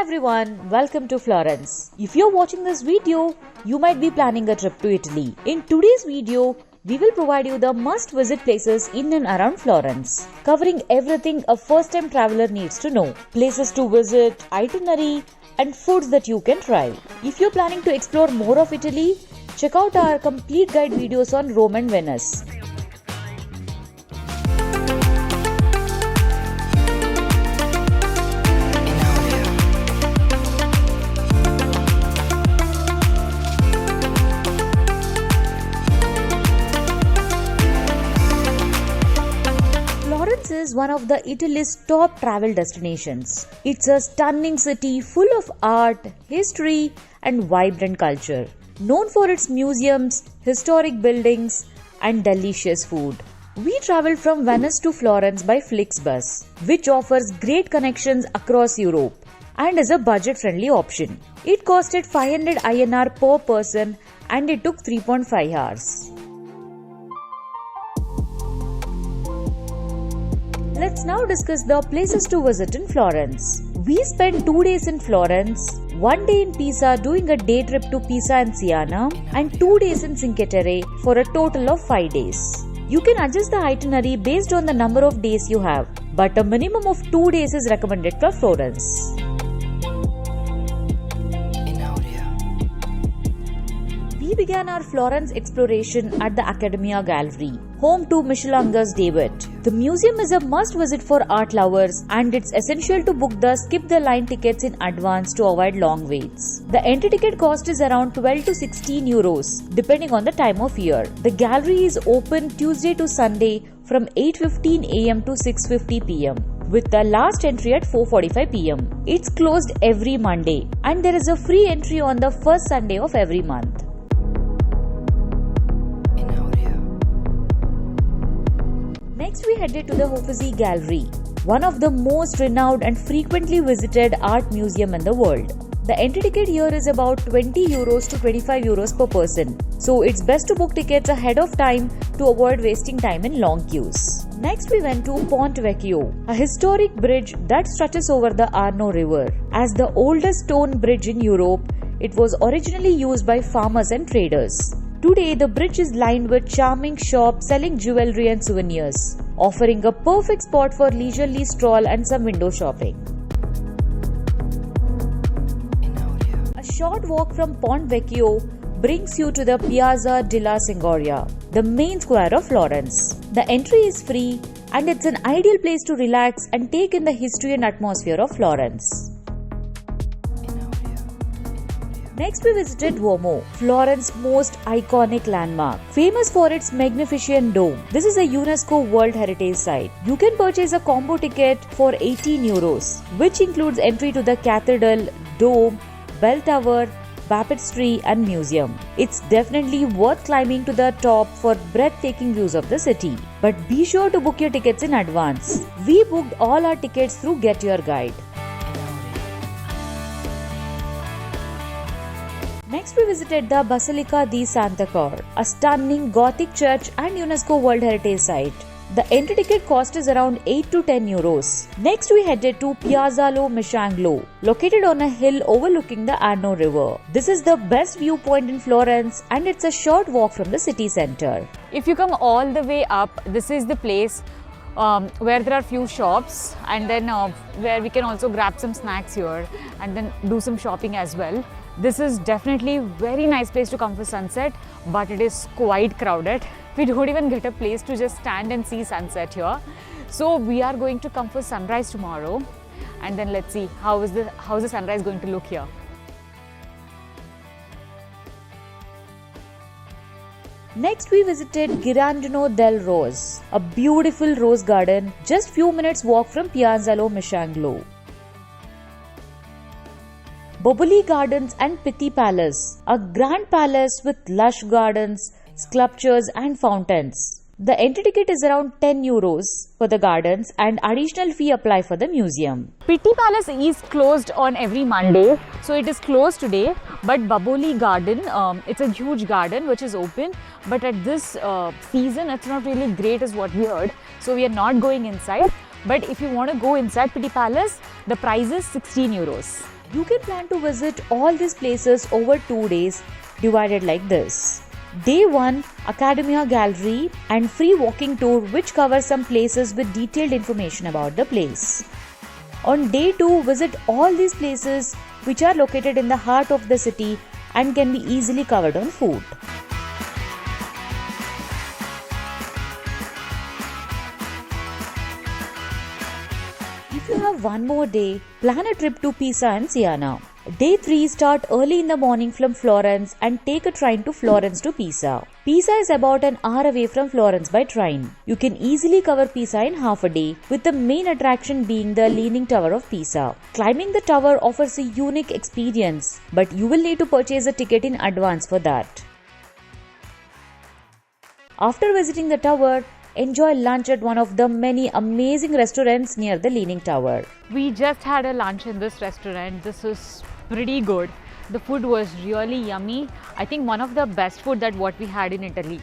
everyone, welcome to Florence. If you're watching this video, you might be planning a trip to Italy. In today's video, we will provide you the must-visit places in and around Florence, covering everything a first-time traveler needs to know. Places to visit, itinerary, and foods that you can try. If you're planning to explore more of Italy, check out our complete guide videos on Rome and Venice. Florence is one of the Italy's top travel destinations. It's a stunning city full of art, history, and vibrant culture. Known for its museums, historic buildings, and delicious food. We traveled from Venice to Florence by Flixbus, which offers great connections across Europe and is a budget-friendly option. It costed 500 INR per person and it took 3.5 hours. Let's now discuss the places to visit in Florence. We spent 2 days in Florence, 1 day in Pisa doing a day trip to Pisa and Siena, and 2 days in Cinque Terre for a total of 5 days. You can adjust the itinerary based on the number of days you have, but a minimum of 2 days is recommended for Florence. We began our Florence exploration at the Accademia Gallery, home to Michelangelo's David. The museum is a must-visit for art lovers and it's essential to book the skip-the-line tickets in advance to avoid long waits. The entry ticket cost is around 12 to 16 euros, depending on the time of year. The gallery is open Tuesday to Sunday from 8:15 am to 6:50 pm. With the last entry at 4:45 pm. It's closed every Monday and there is a free entry on the first Sunday of every month. Next we headed to the Uffizi Gallery, one of the most renowned and frequently visited art museum in the world. The entry ticket here is about 20 euros to 25 euros per person, so it's best to book tickets ahead of time to avoid wasting time in long queues. Next we went to Ponte Vecchio, a historic bridge that stretches over the Arno River. As the oldest stone bridge in Europe, it was originally used by farmers and traders. Today, the bridge is lined with charming shops selling jewelry and souvenirs, offering a perfect spot for leisurely stroll and some window shopping. A short walk from Ponte Vecchio brings you to the Piazza della Signoria, the main square of Florence. The entry is free and it's an ideal place to relax and take in the history and atmosphere of Florence. Next we visited Duomo, Florence's most iconic landmark, famous for its magnificent dome. This is a UNESCO World Heritage Site. You can purchase a combo ticket for 18 euros, which includes entry to the cathedral, dome, bell tower, baptistry and museum. It's definitely worth climbing to the top for breathtaking views of the city. But be sure to book your tickets in advance. We booked all our tickets through Get Your Guide. Next we visited the Basilica di Santa Croce, a stunning Gothic church and UNESCO World Heritage Site. The entry ticket cost is around 8 to 10 euros. Next we headed to Piazzale Michelangeloe, located on a hill overlooking the Arno River. This is the best viewpoint in Florence and it's a short walk from the city center. If you come all the way up, this is the place where there are few shops and then where we can also grab some snacks here and then do some shopping as well. This is definitely very nice place to come for sunset, but it is quite crowded. We don't even get a place to just stand and see sunset here. So we are going to come for sunrise tomorrow and then let's see how is the sunrise going to look here. Next we visited Giardino del Rose, a beautiful rose garden just few minutes walk from Piazzale Michelangeloe. Boboli Gardens and Pitti Palace, a grand palace with lush gardens, sculptures and fountains. The entry ticket is around 10 euros for the gardens and additional fee apply for the museum. Pitti Palace is closed on every Monday, so it is closed today. But Boboli Garden, it's a huge garden which is open, but at this season it's not really great as what we heard. So we are not going inside. But if you want to go inside Pitti Palace, the price is 16 euros. You can plan to visit all these places over 2 days, divided like this. Day 1, Academia Gallery and free walking tour which covers some places with detailed information about the place. On day 2, visit all these places which are located in the heart of the city and can be easily covered on foot. If you have one more day, plan a trip to Pisa and Siena. Day 3, start early in the morning from Florence and take a train to Florence to Pisa. Pisa is about an hour away from Florence by train. You can easily cover Pisa in half a day, with the main attraction being the Leaning Tower of Pisa. Climbing the tower offers a unique experience, but you will need to purchase a ticket in advance for that. After visiting the tower, enjoy lunch at one of the many amazing restaurants near the Leaning Tower. We just had a lunch in this restaurant. This was pretty good. The food was really yummy. I think one of the best food that what we had in Italy.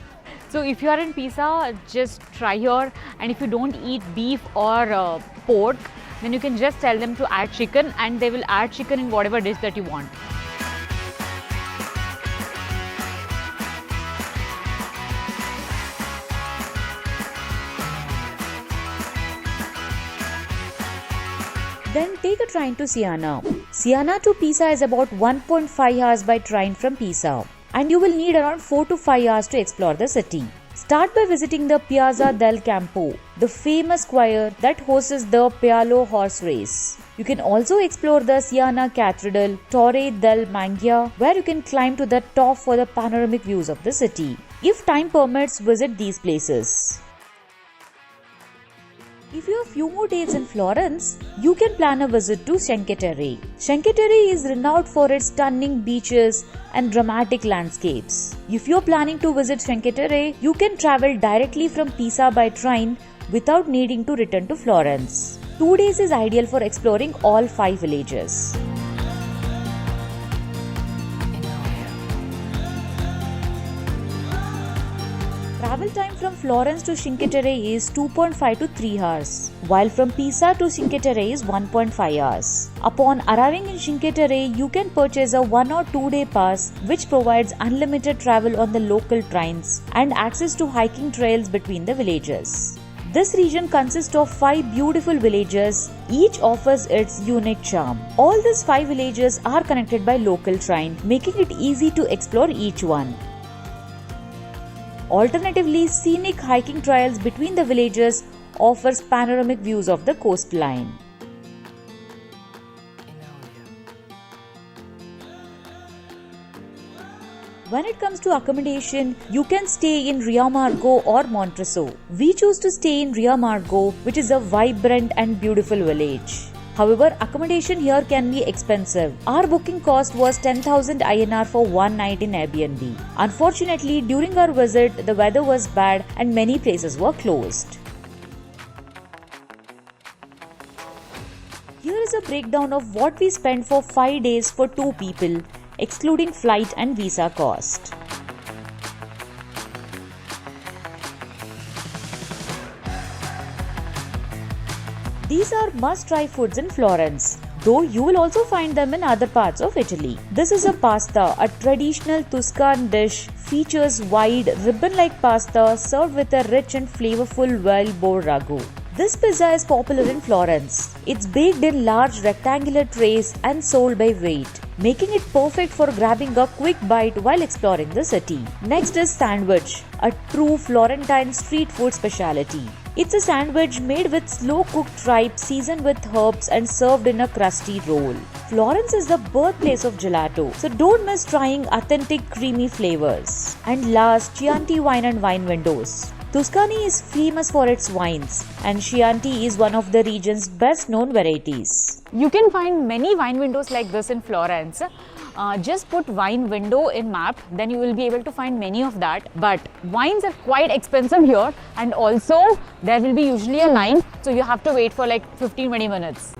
So if you are in Pisa, just try here, and if you don't eat beef or pork, then you can just tell them to add chicken, and they will add chicken in whatever dish that you want. Then take a train to Siena. Siena to Pisa is about 1.5 hours by train from Pisa, and you will need around 4 to 5 hours to explore the city. Start by visiting the Piazza del Campo, the famous square that hosts the Pialo horse race. You can also explore the Siena Cathedral, Torre del Mangia, where you can climb to the top for the panoramic views of the city. If time permits, visit these places. If you have few more days in Florence, you can plan a visit to Cinque Terre. Cinque Terre is renowned for its stunning beaches and dramatic landscapes. If you are planning to visit Cinque Terre, you can travel directly from Pisa by train without needing to return to Florence. 2 days is ideal for exploring all 5 villages. Travel time from Florence to Cinque Terre is 2.5 to 3 hours, while from Pisa to Cinque Terre is 1.5 hours. Upon arriving in Cinque Terre, you can purchase a 1 or 2 day pass which provides unlimited travel on the local trains and access to hiking trails between the villages. This region consists of 5 beautiful villages, each offers its unique charm. All these 5 villages are connected by local train, making it easy to explore each one. Alternatively, scenic hiking trails between the villages offers panoramic views of the coastline. When it comes to accommodation, you can stay in Riamargo or Montresso. We choose to stay in Riamargo, which is a vibrant and beautiful village. However, accommodation here can be expensive. Our booking cost was 10,000 INR for one night in Airbnb. Unfortunately, during our visit, the weather was bad and many places were closed. Here is a breakdown of what we spent for 5 days for 2 people, excluding flight and visa cost. These are must-try foods in Florence, though you will also find them in other parts of Italy. This is a pasta, a traditional Tuscan dish, features wide, ribbon-like pasta served with a rich and flavorful wild boar ragu. This pizza is popular in Florence. It's baked in large rectangular trays and sold by weight, making it perfect for grabbing a quick bite while exploring the city. Next is sandwich, a true Florentine street food specialty. It's a sandwich made with slow-cooked tripe seasoned with herbs and served in a crusty roll. Florence is the birthplace of gelato, so don't miss trying authentic creamy flavors. And last, Chianti wine and wine windows. Tuscany is famous for its wines, and Chianti is one of the region's best-known varieties. You can find many wine windows like this in Florence. Just put wine window in map, then you will be able to find many of that. But wines are quite expensive here, and also there will be usually a line, so you have to wait for like 15-20 minutes.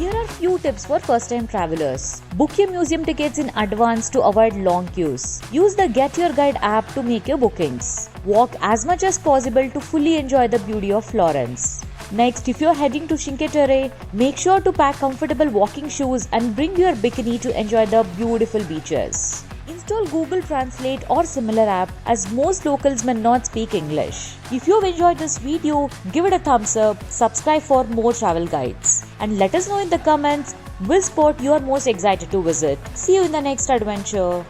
Here are few tips for first-time travelers. Book your museum tickets in advance to avoid long queues. Use the Get Your Guide app to make your bookings. Walk as much as possible to fully enjoy the beauty of Florence. Next, if you're heading to Cinque Terre, make sure to pack comfortable walking shoes and bring your bikini to enjoy the beautiful beaches. Install Google Translate or similar app as most locals may not speak English. If you've enjoyed this video, give it a thumbs up, subscribe for more travel guides, and let us know in the comments which spot you are most excited to visit. See you in the next adventure.